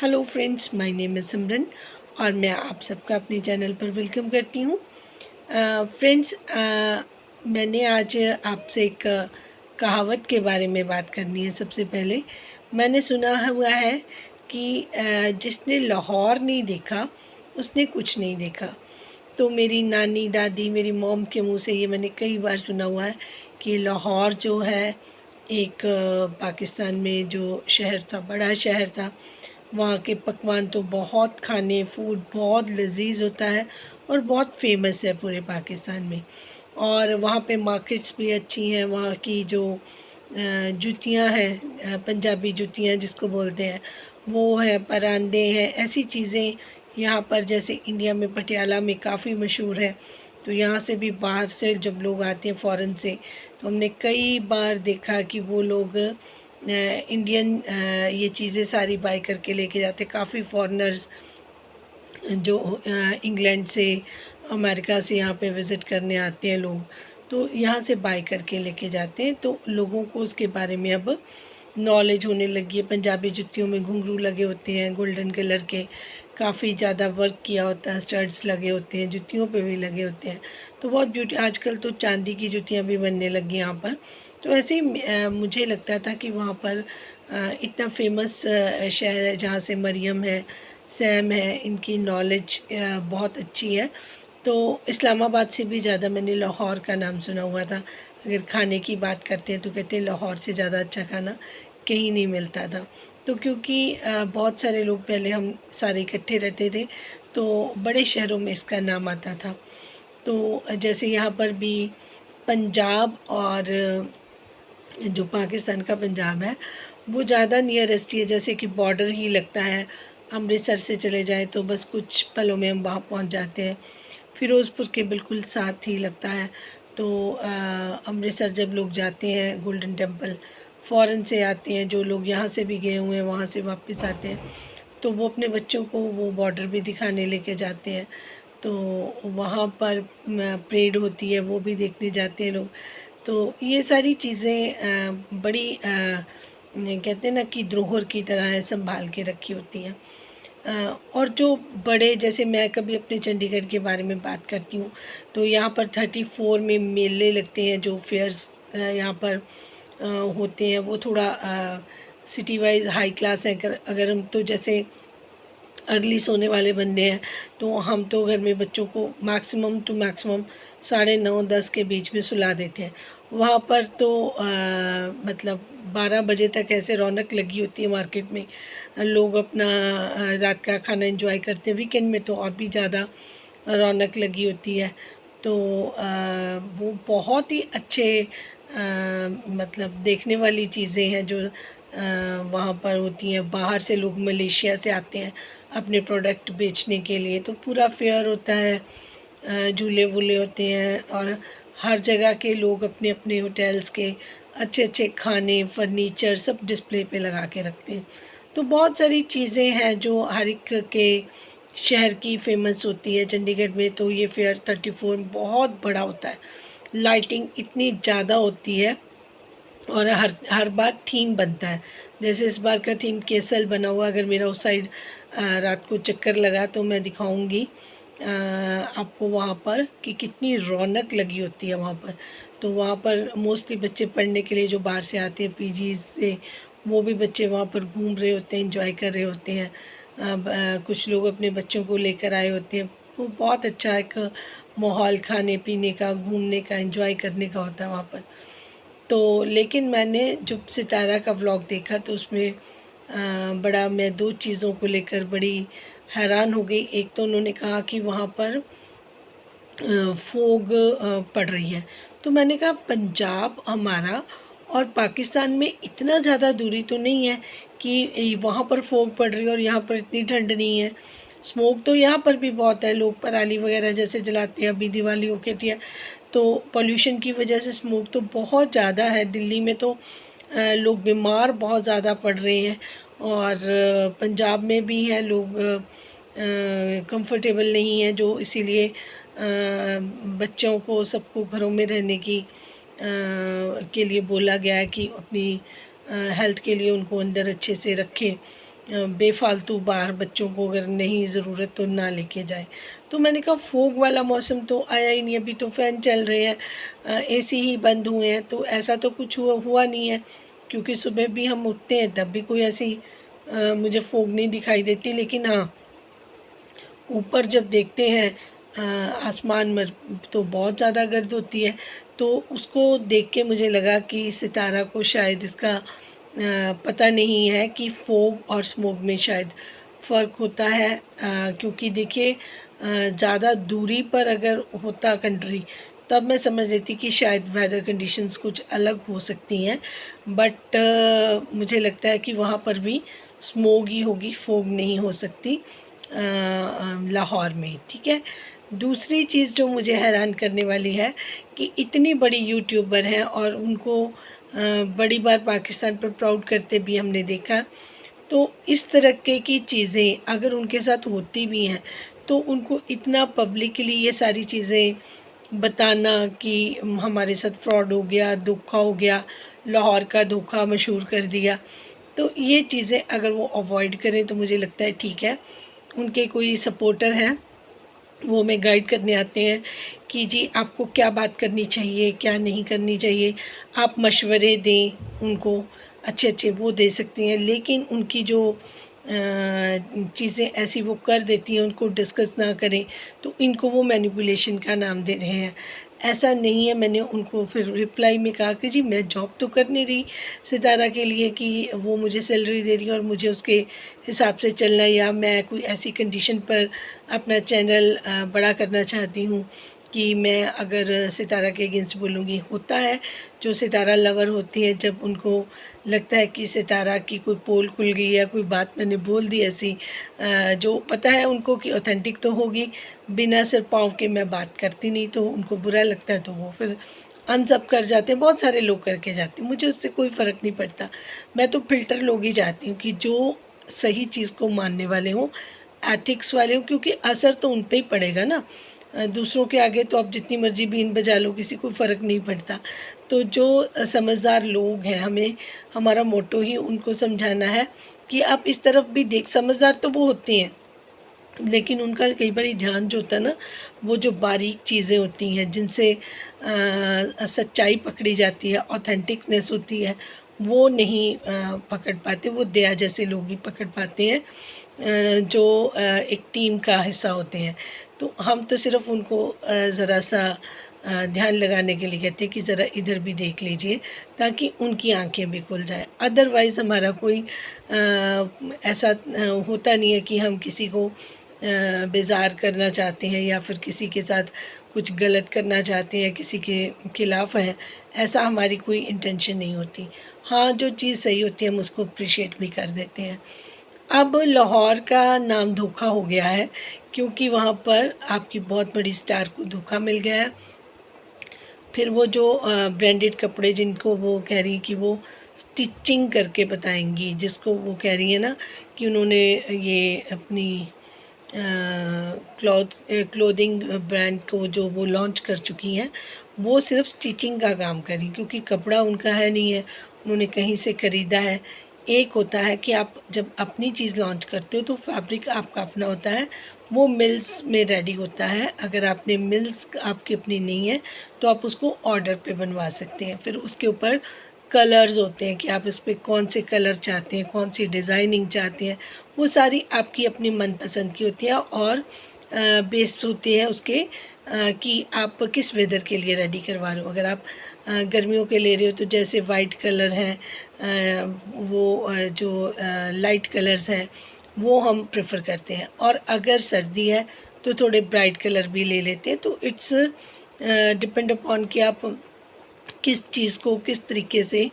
Hello friends, my name is Simran और मैं आप सबका अपने चैनल पर वेलकम करती हूँ। फ्रेंड्स, मैंने आज आपसे एक कहावत के बारे में बात करनी है। सबसे पहले मैंने सुना हुआ है कि जिसने लाहौर नहीं देखा उसने कुछ नहीं देखा। तो मेरी नानी दादी मेरी मॉम के मुंह से ये मैंने कई बार सुना हुआ है कि लाहौर जो है एक पाकिस्तान में जो शहर था, बड़ा शहर था। वहाँ के पकवान तो बहुत, खाने फूड बहुत लजीज होता है और बहुत फेमस है पूरे पाकिस्तान में। और वहाँ पे मार्केट्स भी अच्छी हैं। वहाँ की जो जूतियाँ हैं, पंजाबी जूतियाँ जिसको बोलते हैं, वो है, परांदे हैं, ऐसी चीज़ें यहाँ पर जैसे इंडिया में पटियाला में काफ़ी मशहूर है। तो यहाँ से भी बाहर से जब लोग आते हैं फ़ॉरेन से, तो हमने कई बार देखा कि वो लोग इंडियन ये चीज़ें सारी बाय करके लेके जाते। काफ़ी फॉरेनर्स जो इंग्लैंड से, अमेरिका से यहाँ पे विज़िट करने आते हैं लोग, तो यहाँ से बाय करके लेके जाते हैं। तो लोगों को उसके बारे में अब नॉलेज होने लगी है। पंजाबी जुतियों में घुंघरू लगे होते हैं गोल्डन कलर के, काफ़ी ज़्यादा वर्क किया होता है, स्टड्स लगे होते हैं, जुतियों पे भी लगे होते हैं। तो बहुत ब्यूटी, आजकल तो चांदी की जुतियाँ भी बनने लगी यहाँ पर। तो ऐसे ही मुझे लगता था कि वहाँ पर इतना फेमस शहर है जहाँ से मरियम है, सैम है, इनकी नॉलेज बहुत अच्छी है। तो इस्लामाबाद से भी ज़्यादा मैंने लाहौर का नाम सुना हुआ था। अगर खाने की बात करते हैं तो कहते हैं लाहौर से ज़्यादा अच्छा खाना कहीं नहीं मिलता था। तो क्योंकि बहुत सारे लोग, पहले हम सारे इकट्ठे रहते थे, तो बड़े शहरों में इसका नाम आता था। तो जैसे यहाँ पर भी पंजाब और जो पाकिस्तान का पंजाब है वो ज़्यादा नियरेस्ट ही है, जैसे कि बॉर्डर ही लगता है। अमृतसर से चले जाएं तो बस कुछ पलों में हम वहाँ पहुँच जाते हैं। फ़िरोज़पुर के बिल्कुल साथ ही लगता है। तो अमृतसर जब लोग जाते हैं गोल्डन टेम्पल, फ़ॉरेन से आते हैं जो लोग, यहाँ से भी गए हुए हैं, वहाँ से वापस आते हैं, तो वो अपने बच्चों को वो बॉर्डर भी दिखाने लेके जाते हैं। तो वहाँ पर परेड होती है, वो भी देखने जाते हैं लोग। तो ये सारी चीज़ें बड़ी कहते हैं ना कि धरोहर की तरह है, संभाल के रखी होती हैं। और जो बड़े, जैसे मैं कभी अपने चंडीगढ़ के बारे में बात करती हूँ, तो यहाँ पर 34 में मेले लगते हैं, जो फेयर्स यहाँ पर होते हैं, वो थोड़ा सिटी वाइज़ हाई क्लास है। अगर हम तो जैसे अर्ली सोने वाले बंदे हैं, तो हम तो घर में बच्चों को मैक्सिमम टू मैक्सिमम 9:30-10 के बीच में सुला देते हैं। वहाँ पर तो मतलब 12 बजे तक ऐसे रौनक लगी होती है मार्केट में। लोग अपना रात का खाना एंजॉय करते हैं। वीकेंड में तो और भी ज़्यादा रौनक लगी होती है। तो वो बहुत ही अच्छे मतलब देखने वाली चीज़ें हैं जो वहाँ पर होती हैं। बाहर से लोग मलेशिया से आते हैं अपने प्रोडक्ट बेचने के लिए, तो पूरा फेयर होता है, झूले वूले होते हैं, और हर जगह के लोग अपने अपने होटल्स के अच्छे अच्छे खाने, फर्नीचर सब डिस्प्ले पे लगा के रखते हैं। तो बहुत सारी चीज़ें हैं जो हर एक के शहर की फेमस होती है। चंडीगढ़ में तो ये फेयर 34 बहुत बड़ा होता है, लाइटिंग इतनी ज़्यादा होती है, और हर हर बार थीम बनता है। जैसे इस बार का थीम केसल बना हुआ। अगर मेरा उस साइड रात को चक्कर लगा तो मैं दिखाऊंगी आपको वहाँ पर कि कितनी रौनक लगी होती है वहाँ पर। तो वहाँ पर मोस्टली बच्चे पढ़ने के लिए जो बाहर से आते हैं पीजी से, वो भी बच्चे वहाँ पर घूम रहे होते हैं, एंजॉय कर रहे होते हैं। कुछ लोग अपने बच्चों को लेकर आए होते हैं। तो बहुत अच्छा एक माहौल खाने पीने का, घूमने का, एंजॉय करने का होता है वहाँ पर। तो लेकिन मैंने जब सितारा का व्लॉग देखा तो उसमें बड़ा, मैं 2 चीज़ों को लेकर बड़ी हैरान हो गई। एक तो उन्होंने कहा कि वहाँ पर फोग पड़ रही है। तो मैंने कहा पंजाब हमारा और पाकिस्तान में इतना ज़्यादा दूरी तो नहीं है कि वहाँ पर फोग पड़ रही है और यहाँ पर इतनी ठंड नहीं है। स्मोक तो यहाँ पर भी बहुत है, लोग पराली वगैरह जैसे जलाते हैं, अभी दिवाली हो के है, तो पॉल्यूशन की वजह से स्मोक तो बहुत ज़्यादा है। दिल्ली में तो लोग बीमार बहुत ज़्यादा पड़ रहे हैं, और पंजाब में भी है, लोग कंफर्टेबल नहीं है, जो इसीलिए बच्चों को, सबको घरों में रहने की के लिए बोला गया है कि अपनी हेल्थ के लिए उनको अंदर अच्छे से रखें। बेफालतू बाहर बच्चों को अगर नहीं ज़रूरत तो ना लेके जाए। तो मैंने कहा फोग वाला मौसम तो आया ही नहीं, अभी तो फ़ैन चल रहे हैं, एसी ही बंद हुए हैं, तो ऐसा तो कुछ हुआ नहीं है, क्योंकि सुबह भी हम उठते हैं तब भी कोई ऐसी मुझे फोग नहीं दिखाई देती। लेकिन हाँ, ऊपर जब देखते हैं आसमान में तो बहुत ज़्यादा गर्द होती है, तो उसको देख के मुझे लगा कि सितारा को शायद इसका पता नहीं है कि फोग और स्मोक में शायद फ़र्क होता है। क्योंकि देखिए, ज़्यादा दूरी पर अगर होता कंट्री तब मैं समझ लेती कि शायद वेदर कंडीशंस कुछ अलग हो सकती हैं, बट मुझे लगता है कि वहाँ पर भी स्मोक ही होगी, फोग नहीं हो सकती लाहौर में, ठीक है। दूसरी चीज़ जो मुझे हैरान करने वाली है कि इतनी बड़ी यूट्यूबर हैं और उनको बड़ी बार पाकिस्तान पर प्राउड करते भी हमने देखा। तो इस तरीके की चीज़ें अगर उनके साथ होती भी हैं तो उनको इतना पब्लिकली ये सारी चीज़ें बताना कि हमारे साथ फ्रॉड हो गया, धोखा हो गया, लाहौर का धोखा मशहूर कर दिया, तो ये चीज़ें अगर वो अवॉइड करें तो मुझे लगता है ठीक है। उनके कोई सपोर्टर हैं, वो हमें गाइड करने आते हैं कि जी आपको क्या बात करनी चाहिए, क्या नहीं करनी चाहिए, आप मशवरे दें उनको, अच्छे अच्छे वो दे सकती हैं। लेकिन उनकी जो चीज़ें ऐसी वो कर देती हैं, उनको डिस्कस ना करें, तो इनको वो मैनिपुलेशन का नाम दे रहे हैं। ऐसा नहीं है। मैंने उनको फिर रिप्लाई में कहा कि जी मैं जॉब तो कर नहीं रही सितारा के लिए कि वो मुझे सैलरी दे रही है और मुझे उसके हिसाब से चलना, या मैं कोई ऐसी कंडीशन पर अपना चैनल बड़ा करना चाहती हूँ कि मैं अगर सितारा के अगेंस्ट बोलूँगी। होता है जो सितारा लवर होती है, जब उनको लगता है कि सितारा की कोई पोल खुल गई या कोई बात मैंने बोल दी ऐसी जो पता है उनको कि ऑथेंटिक तो होगी, बिना सिर पाँव के मैं बात करती नहीं, तो उनको बुरा लगता है, तो वो फिर अनसब कर जाते हैं। बहुत सारे लोग करके जाते हैं, मुझे उससे कोई फ़र्क नहीं पड़ता। मैं तो फ़िल्टर लोग ही चाहती हूँ कि जो सही चीज़ को मानने वाले हों, एथिक्स वाले हों, क्योंकि असर तो उन पे ही पड़ेगा ना। दूसरों के आगे तो आप जितनी मर्ज़ी बीन बजा लो, किसी को फ़र्क नहीं पड़ता। तो जो समझदार लोग हैं, हमें हमारा मोटो ही उनको समझाना है कि आप इस तरफ भी देख, समझदार तो वो होते हैं, लेकिन उनका कई बार ध्यान जो होता है ना, वो जो बारीक चीज़ें होती हैं जिनसे सच्चाई पकड़ी जाती है, ऑथेंटिकनेस होती है, वो नहीं पकड़ पाते। वो दया जैसे लोग ही पकड़ पाते हैं, जो एक टीम का हिस्सा होते हैं। तो हम तो सिर्फ उनको ज़रा सा ध्यान लगाने के लिए कहते हैं कि ज़रा इधर भी देख लीजिए, ताकि उनकी आंखें भी खुल जाएं। अदरवाइज़ हमारा कोई ऐसा होता नहीं है कि हम किसी को बेज़ार करना चाहते हैं या फिर किसी के साथ कुछ गलत करना चाहते हैं, किसी के खिलाफ़ हैं, ऐसा हमारी कोई इंटेंशन नहीं होती। हाँ, जो चीज़ सही होती है हम उसको अप्रिशिएट भी कर देते हैं। अब लाहौर का नाम धोखा हो गया है, क्योंकि वहाँ पर आपकी बहुत बड़ी स्टार को धोखा मिल गया है। फिर वो जो ब्रांडेड कपड़े जिनको वो कह रही कि वो स्टिचिंग करके बताएंगी, जिसको वो कह रही है ना कि उन्होंने ये अपनी क्लोथिंग ब्रांड को जो वो लॉन्च कर चुकी हैं, वो सिर्फ स्टिचिंग का काम करी, क्योंकि कपड़ा उनका है नहीं है, उन्होंने कहीं से ख़रीदा है। एक होता है कि आप जब अपनी चीज़ लॉन्च करते हो तो फैब्रिक आपका अपना होता है, वो मिल्स में रेडी होता है। अगर आपने मिल्स आपकी अपनी नहीं है तो आप उसको ऑर्डर पे बनवा सकते हैं। फिर उसके ऊपर कलर्स होते हैं कि आप इस पर कौन से कलर चाहते हैं, कौन सी डिज़ाइनिंग चाहते हैं, वो सारी आपकी अपनी मनपसंद की होती है और बेस्ड होती है उसके कि आप किस वेदर के लिए रेडी करवा रहे हो। अगर आप गर्मियों के ले रहे हो तो जैसे वाइट कलर हैं, जो लाइट कलर्स हैं वो हम प्रेफर करते हैं, और अगर सर्दी है तो थोड़े ब्राइट कलर भी ले लेते हैं। तो इट्स डिपेंड अपॉन कि आप किस चीज़ को किस तरीके से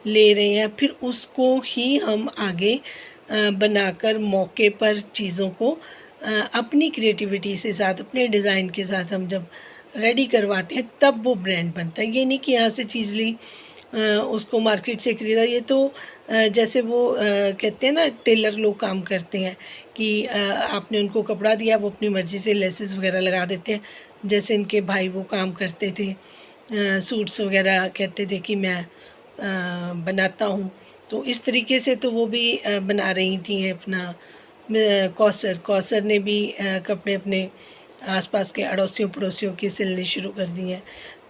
ले रहे हैं, फिर उसको ही हम आगे बनाकर मौके पर चीज़ों को अपनी क्रिएटिविटी से साथ, अपने डिज़ाइन के साथ हम जब रेडी करवाते हैं तब वो ब्रांड बनता है। ये नहीं कि यहाँ से चीज़ ली, उसको मार्केट से ख़रीदा। ये तो जैसे वो कहते हैं ना, टेलर लोग काम करते हैं कि आपने उनको कपड़ा दिया, वो अपनी मर्ज़ी से लेसेस वगैरह लगा देते हैं। जैसे इनके भाई वो काम करते थे, सूट्स वगैरह कहते थे कि मैं बनाता हूँ, तो इस तरीके से तो वो भी बना रही थी अपना कौसर ने भी कपड़े अपने आसपास के अड़ोसियों पड़ोसियों की सिलनी शुरू कर दी हैं।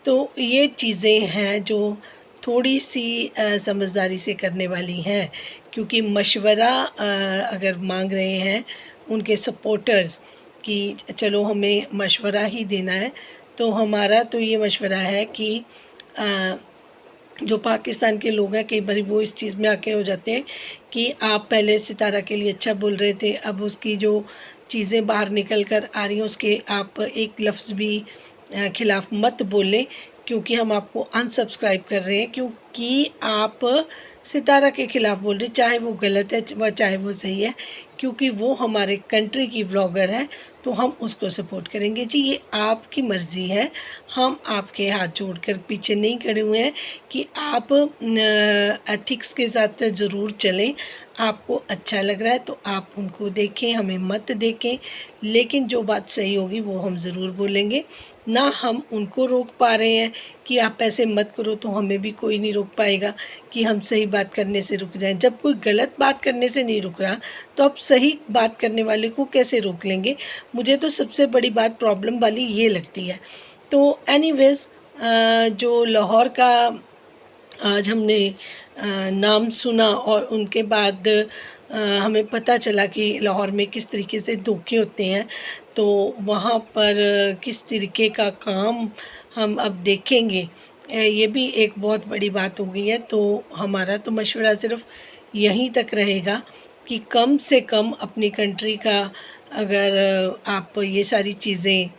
तो ये चीज़ें हैं जो थोड़ी सी समझदारी से करने वाली हैं, क्योंकि मशवरा अगर मांग रहे हैं उनके सपोर्टर्स कि चलो हमें मशवरा ही देना है, तो हमारा तो ये मशवरा है कि जो पाकिस्तान के लोग हैं कई बार वो इस चीज़ में आके हो जाते हैं कि आप पहले सितारा के लिए अच्छा बोल रहे थे, अब उसकी जो चीज़ें बाहर निकल कर आ रही हैं उसके आप एक लफ्ज़ भी खिलाफ़ मत बोलें, क्योंकि हम आपको अनसब्सक्राइब कर रहे हैं, क्योंकि आप सितारा के ख़िलाफ़ बोल रहे, चाहे वो गलत है व चाहे वो सही है, क्योंकि वो हमारे कंट्री की व्लॉगर है तो हम उसको सपोर्ट करेंगे। जी, ये आपकी मर्ज़ी है, हम आपके हाथ जोड़कर पीछे नहीं खड़े हुए हैं कि आप एथिक्स के साथ ज़रूर चलें। आपको अच्छा लग रहा है तो आप उनको देखें, हमें मत देखें, लेकिन जो बात सही होगी वो हम ज़रूर बोलेंगे। ना हम उनको रोक पा रहे हैं कि आप ऐसे मत करो, तो हमें भी कोई नहीं रोक पाएगा कि हम सही बात करने से रुक जाएं। जब कोई गलत बात करने से नहीं रुक रहा तो आप सही बात करने वाले को कैसे रोक लेंगे? मुझे तो सबसे बड़ी बात प्रॉब्लम वाली ये लगती है। तो एनीवेज़ जो लाहौर का आज हमने नाम सुना और उनके बाद हमें पता चला कि लाहौर में किस तरीके से धोखे होते हैं, तो वहाँ पर किस तरीके का काम हम अब देखेंगे, ये भी एक बहुत बड़ी बात हो गई है। तो हमारा तो मशवरा सिर्फ यहीं तक रहेगा कि कम से कम अपनी कंट्री का अगर आप ये सारी चीज़ें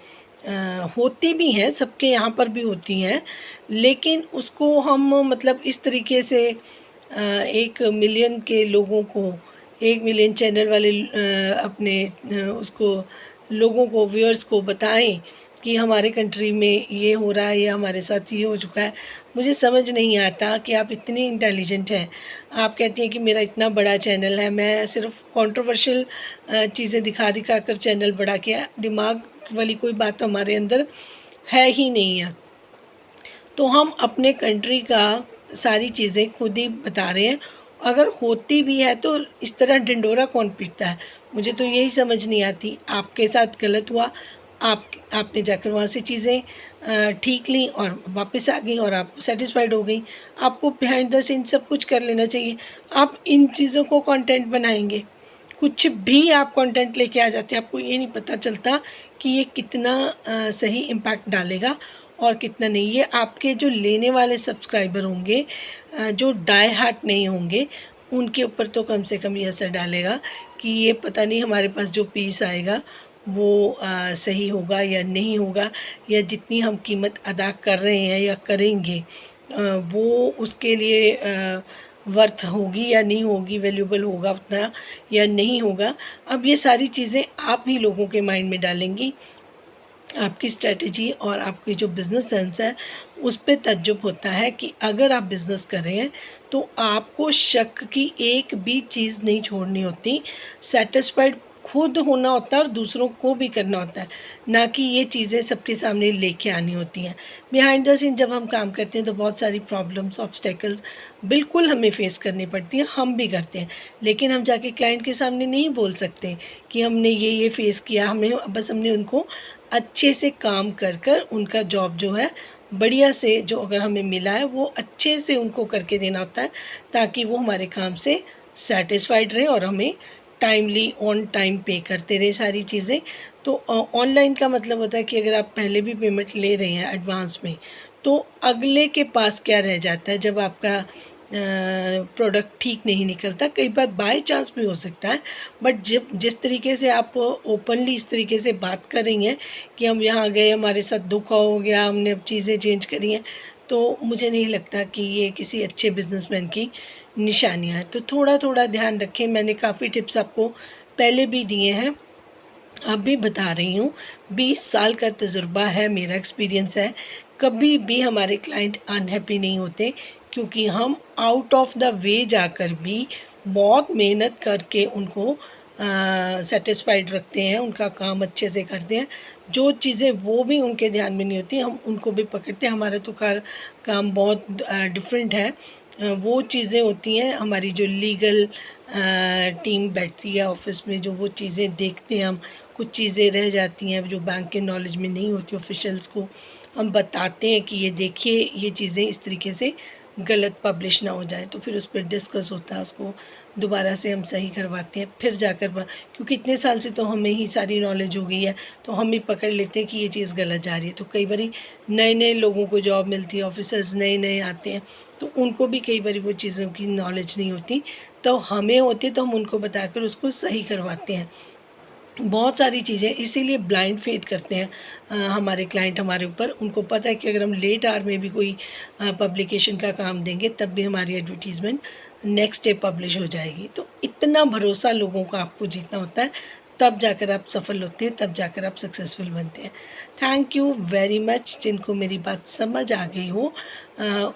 होती भी हैं, सबके यहाँ पर भी होती हैं, लेकिन उसको हम मतलब इस तरीके से 1 मिलियन के लोगों को 1 मिलियन चैनल वाले अपने उसको लोगों को व्यूअर्स को बताएं कि हमारे कंट्री में ये हो रहा है या हमारे साथ ये हो चुका है। मुझे समझ नहीं आता कि आप इतनी इंटेलिजेंट हैं, आप कहती हैं कि मेरा इतना बड़ा चैनल है, मैं सिर्फ कंट्रोवर्शियल चीज़ें दिखा दिखा कर चैनल बड़ा किया, दिमाग वाली कोई बात हमारे अंदर है ही नहीं है। तो हम अपने कंट्री का सारी चीज़ें खुद ही बता रहे हैं, अगर होती भी है तो इस तरह ढिंढोरा कौन पीटता है? मुझे तो यही समझ नहीं आती। आपके साथ गलत हुआ, आपने जाकर वहाँ से चीज़ें ठीक ली और वापस आ गई और आप सेटिस्फाइड हो गई। आपको बिहाइंड द सीन सब कुछ कर लेना चाहिए। आप इन चीज़ों को कंटेंट बनाएंगे, कुछ भी आप कंटेंट लेके आ जाते हैं, आपको ये नहीं पता चलता कि ये कितना सही इम्पैक्ट डालेगा और कितना नहीं। ये आपके जो लेने वाले सब्सक्राइबर होंगे, जो डाई हार्ट नहीं होंगे, उनके ऊपर तो कम से कम ये असर डालेगा कि ये पता नहीं हमारे पास जो पीस आएगा वो सही होगा या नहीं होगा, या जितनी हम कीमत अदा कर रहे हैं या करेंगे वो उसके लिए वर्थ होगी या नहीं होगी, वैल्यूबल होगा उतना या नहीं होगा। अब ये सारी चीज़ें आप ही लोगों के माइंड में डालेंगी। आपकी स्ट्रेटजी और आपकी जो बिज़नेस सेंस है उस पे तज्जुब होता है कि अगर आप बिज़नेस कर रहे हैं तो आपको शक की एक भी चीज़ नहीं छोड़नी होती, सेटिस्फाइड खुद होना होता है और दूसरों को भी करना होता है, ना कि ये चीज़ें सबके सामने लेके आनी होती हैं। बिहाइंड द सीन जब हम काम करते हैं तो बहुत सारी प्रॉब्लम्स, ऑब्स्टेकल्स बिल्कुल हमें फेस करनी पड़ती हैं, हम भी करते हैं, लेकिन हम जाके क्लाइंट के सामने नहीं बोल सकते कि हमने ये फेस किया। हमने उनको अच्छे से काम कर कर उनका जॉब जो है बढ़िया से, जो अगर हमें मिला है वो अच्छे से उनको करके देना होता है, ताकि वो हमारे काम से सेटिस्फाइड रहे और हमें टाइमली ऑन टाइम पे करते रहे सारी चीज़ें। तो ऑनलाइन का मतलब होता है कि अगर आप पहले भी पेमेंट ले रहे हैं एडवांस में, तो अगले के पास क्या रह जाता है जब आपका प्रोडक्ट ठीक नहीं निकलता। कई बार बाय चांस भी हो सकता है, बट जब जिस तरीके से आप ओपनली इस तरीके से बात कर रही हैं कि हम यहाँ गए, हमारे साथ धोखा हो गया, हमने अब चीज़ें चेंज करी हैं, तो मुझे नहीं लगता कि ये किसी अच्छे बिजनेसमैन की निशानियाँ हैं। तो थोड़ा थोड़ा ध्यान रखें। मैंने काफ़ी टिप्स आपको पहले भी दिए हैं, अब भी बता रही हूँ। 20 साल का तजुर्बा है, मेरा एक्सपीरियंस है। कभी भी हमारे क्लाइंट अनहैप्पी नहीं होते, क्योंकि हम आउट ऑफ द वे जाकर भी बहुत मेहनत करके उनको सेटिस्फाइड रखते हैं, उनका काम अच्छे से करते हैं। जो चीज़ें वो भी उनके ध्यान में नहीं होती हम उनको भी पकड़ते हैं। हमारा तो काम बहुत डिफरेंट है। वो चीज़ें होती हैं हमारी जो लीगल टीम बैठती है ऑफिस में, जो वो चीज़ें देखते हैं हम, कुछ चीज़ें रह जाती हैं जो बैंक के नॉलेज में नहीं होती, ऑफिशियल्स को हम बताते हैं कि ये देखिए ये चीज़ें इस तरीके से गलत पब्लिश ना हो जाए, तो फिर उस पर डिस्कस होता है, उसको दोबारा से हम सही करवाते हैं, फिर जाकर क्योंकि इतने साल से तो हमें ही सारी नॉलेज हो गई है, तो हम ही पकड़ लेते हैं कि ये चीज़ गलत जा रही है। तो कई बार नए नए लोगों को जॉब मिलती है, ऑफिसर्स नए नए आते हैं, तो उनको भी कई बार वो चीज़ों की नॉलेज नहीं होती, तो हमें होती है, तो हम उनको बताकर उसको सही करवाते हैं। बहुत सारी चीज़ें इसीलिए ब्लाइंड फेथ करते हैं हमारे क्लाइंट हमारे ऊपर। उनको पता है कि अगर हम लेट आवर में भी कोई पब्लिकेशन का काम देंगे तब भी हमारी एडवर्टीज़मेंट नेक्स्ट डे पब्लिश हो जाएगी। तो इतना भरोसा लोगों का आपको जीतना होता है, तब जाकर आप सफल होते हैं, तब जाकर आप सक्सेसफुल बनते हैं। Thank you very much. जिनको मेरी बात समझ आ गई हो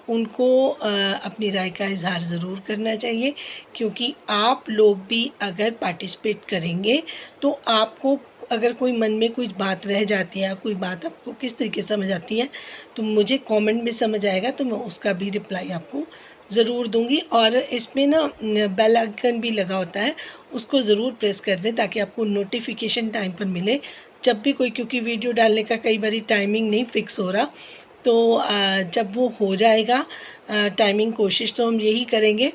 उनको अपनी राय का इज़हार ज़रूर करना चाहिए, क्योंकि आप लोग भी अगर पार्टिसिपेट करेंगे तो आपको अगर कोई मन में कुछ बात रह जाती है, कोई बात आपको किस तरीके से समझ आती है, तो मुझे कमेंट में समझ आएगा, तो मैं उसका भी रिप्लाई आपको ज़रूर दूंगी। और इसमें ना बेल आइकन भी लगा होता है, उसको ज़रूर प्रेस कर दें ताकि आपको नोटिफिकेशन टाइम पर मिले जब भी कोई, क्योंकि वीडियो डालने का कई बारी टाइमिंग नहीं फ़िक्स हो रहा, तो जब वो हो जाएगा टाइमिंग, कोशिश तो हम यही करेंगे,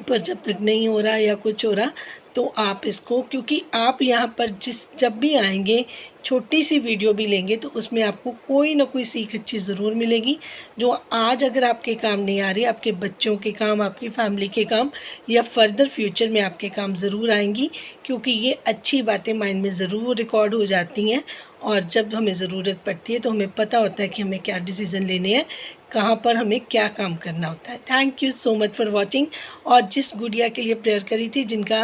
पर जब तक नहीं हो रहा या कुछ हो रहा तो आप इसको, क्योंकि आप यहाँ पर जब भी आएंगे छोटी सी वीडियो भी लेंगे तो उसमें आपको कोई ना कोई सीख अच्छी ज़रूर मिलेगी, जो आज अगर आपके काम नहीं आ रही, आपके बच्चों के काम, आपकी फैमिली के काम या फर्दर फ्यूचर में आपके काम ज़रूर आएंगी, क्योंकि ये अच्छी बातें माइंड में ज़रूर रिकॉर्ड हो जाती हैं और जब हमें ज़रूरत पड़ती है तो हमें पता होता है कि हमें क्या डिसीज़न लेने हैं, कहाँ पर हमें क्या काम करना होता है। Thank you so much for watching. और जिस गुड़िया के लिए प्रेयर करी थी, जिनका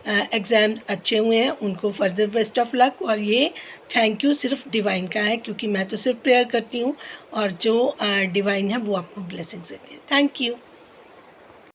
एग्ज़ाम्स अच्छे हुए हैं, उनको फर्दर बेस्ट ऑफ लक। और ये थैंक यू सिर्फ डिवाइन का है, क्योंकि मैं तो सिर्फ प्रेयर करती हूँ और जो डिवाइन है वो आपको ब्लेसिंग्स देती है। Thank you.